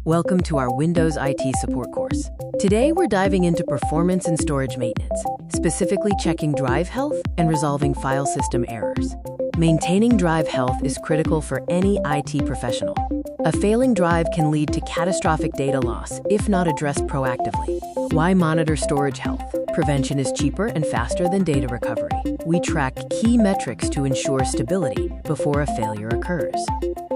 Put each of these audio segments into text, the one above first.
Welcome to our Windows IT support course. Today we're diving into performance and storage maintenance, specifically checking drive health and resolving file system errors. Maintaining drive health is critical for any IT professional. A failing drive can lead to catastrophic data loss if not addressed proactively. Why monitor storage health? Prevention is cheaper and faster than data recovery. We track key metrics to ensure stability before a failure occurs.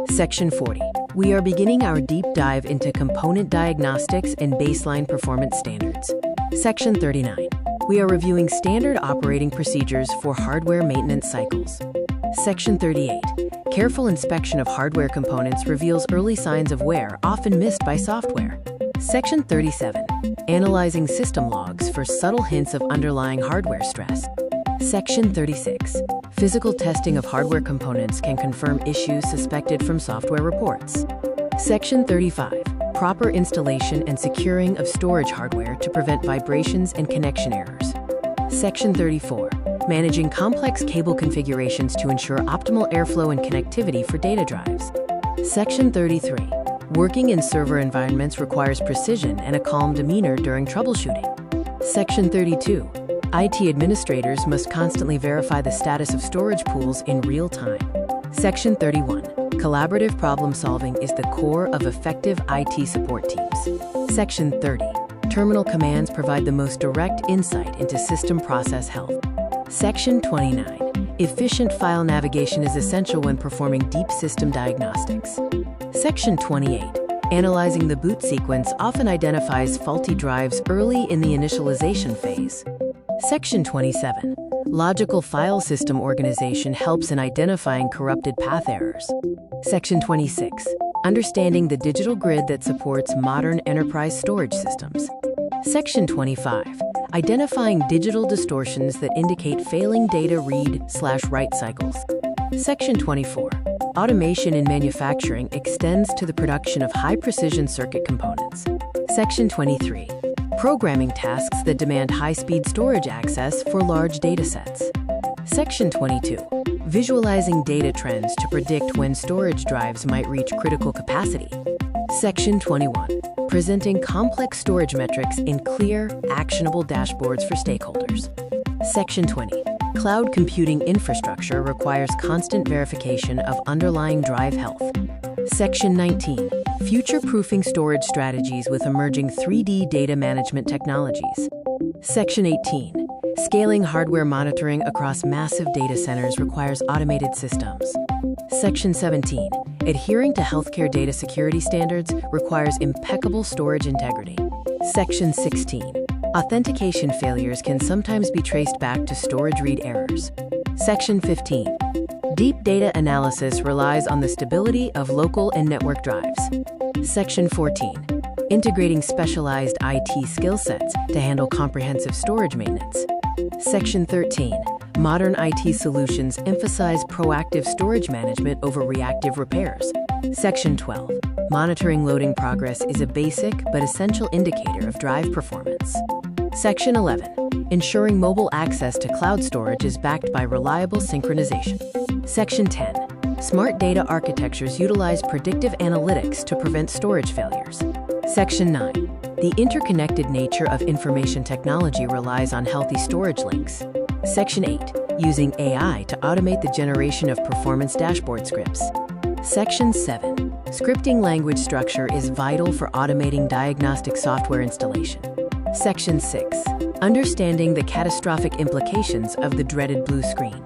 Section 40. We are beginning our deep dive into component diagnostics and baseline performance standards. Section 39. We are reviewing standard operating procedures for hardware maintenance cycles. Section 38. Careful inspection of hardware components reveals early signs of wear often missed by software. Section 37. Analyzing system logs for subtle hints of underlying hardware stress. Section 36. Physical testing of hardware components can confirm issues suspected from software reports. Section 35. Proper installation and securing of storage hardware to prevent vibrations and connection errors. Section 34. Managing complex cable configurations to ensure optimal airflow and connectivity for data drives. Section 33. Working in server environments requires precision and a calm demeanor during troubleshooting. Section 32. IT administrators must constantly verify the status of storage pools in real time. Section 31. Collaborative problem solving is the core of effective IT support teams. Section 30. Terminal commands provide the most direct insight into system process health. Section 29. Efficient file navigation is essential when performing deep system diagnostics. Section 28. Analyzing the boot sequence often identifies faulty drives early in the initialization phase. Section 27. Logical file system organization helps in identifying corrupted path errors. Section 26. Understanding the digital grid that supports modern enterprise storage systems. Section 25. Identifying digital distortions that indicate failing data read/write cycles. Section 24. Automation in manufacturing extends to the production of high-precision circuit components. Section 23. Programming tasks that demand high-speed storage access for large datasets. Section 22. Visualizing data trends to predict when storage drives might reach critical capacity. Section 21. Presenting complex storage metrics in clear, actionable dashboards for stakeholders. Section 20. Cloud computing infrastructure requires constant verification of underlying drive health. Section 19. Future-proofing storage strategies with emerging 3D data management technologies. Section 18. Scaling hardware monitoring across massive data centers requires automated systems. Section 17. Adhering to healthcare data security standards requires impeccable storage integrity. Section 16. Authentication failures can sometimes be traced back to storage read errors. Section 15. Deep data analysis relies on the stability of local and network drives. Section 14. Integrating specialized IT skill sets to handle comprehensive storage maintenance. Section 13. Modern IT solutions emphasize proactive storage management over reactive repairs. Section 12. Monitoring loading progress is a basic but essential indicator of drive performance. Section 11. Ensuring mobile access to cloud storage is backed by reliable synchronization. Section 10. Smart data architectures utilize predictive analytics to prevent storage failures. Section 9. The interconnected nature of information technology relies on healthy storage links. Section 8. Using AI to automate the generation of performance dashboard scripts. Section 7. Scripting language structure is vital for automating diagnostic software installation. Section 6. Understanding the catastrophic implications of the dreaded blue screen.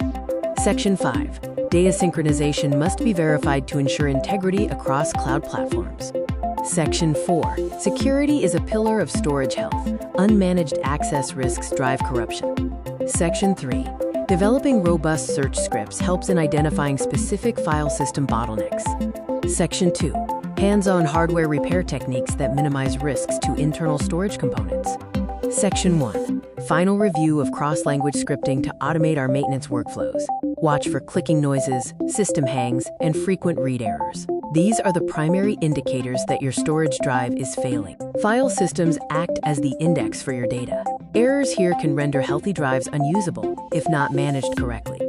Section 5. Data synchronization must be verified to ensure integrity across cloud platforms. Section 4. Security is a pillar of storage health. Unmanaged access risks drive corruption. Section 3. Developing robust search scripts helps in identifying specific file system bottlenecks. Section 2. Hands-on hardware repair techniques that minimize risks to internal storage components. Section 1. Final review of cross-language scripting to automate our maintenance workflows. Watch for clicking noises, system hangs, and frequent read errors. These are the primary indicators that your storage drive is failing. File systems act as the index for your data. Errors here can render healthy drives unusable if not managed correctly.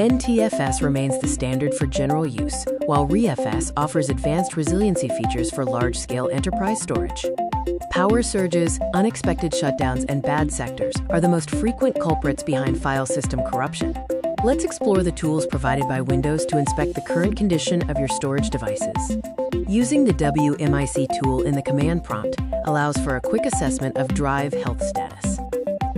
NTFS remains the standard for general use, while ReFS offers advanced resiliency features for large-scale enterprise storage. Power surges, unexpected shutdowns, and bad sectors are the most frequent culprits behind file system corruption. Let's explore the tools provided by Windows to inspect the current condition of your storage devices. Using the WMIC tool in the command prompt allows for a quick assessment of drive health status.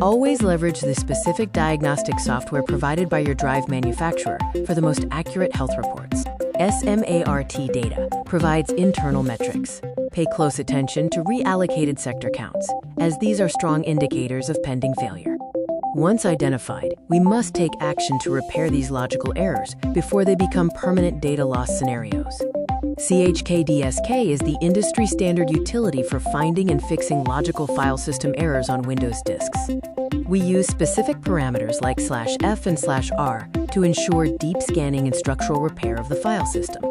Always leverage the specific diagnostic software provided by your drive manufacturer for the most accurate health reports. SMART data provides internal metrics. Pay close attention to reallocated sector counts, as these are strong indicators of pending failure. Once identified, we must take action to repair these logical errors before they become permanent data loss scenarios. CHKDSK is the industry standard utility for finding and fixing logical file system errors on Windows disks. We use specific parameters like /F and /R to ensure deep scanning and structural repair of the file system.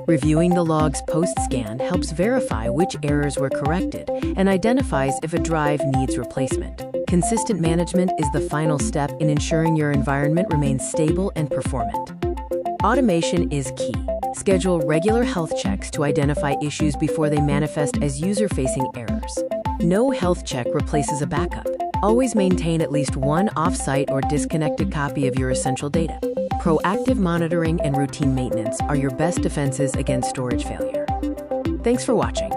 Reviewing the logs post-scan helps verify which errors were corrected and identifies if a drive needs replacement. Consistent management is the final step in ensuring your environment remains stable and performant. Automation is key. Schedule regular health checks to identify issues before they manifest as user-facing errors. No health check replaces a backup. Always maintain at least one off-site or disconnected copy of your essential data. Proactive monitoring and routine maintenance are your best defenses against storage failure. Thanks for watching.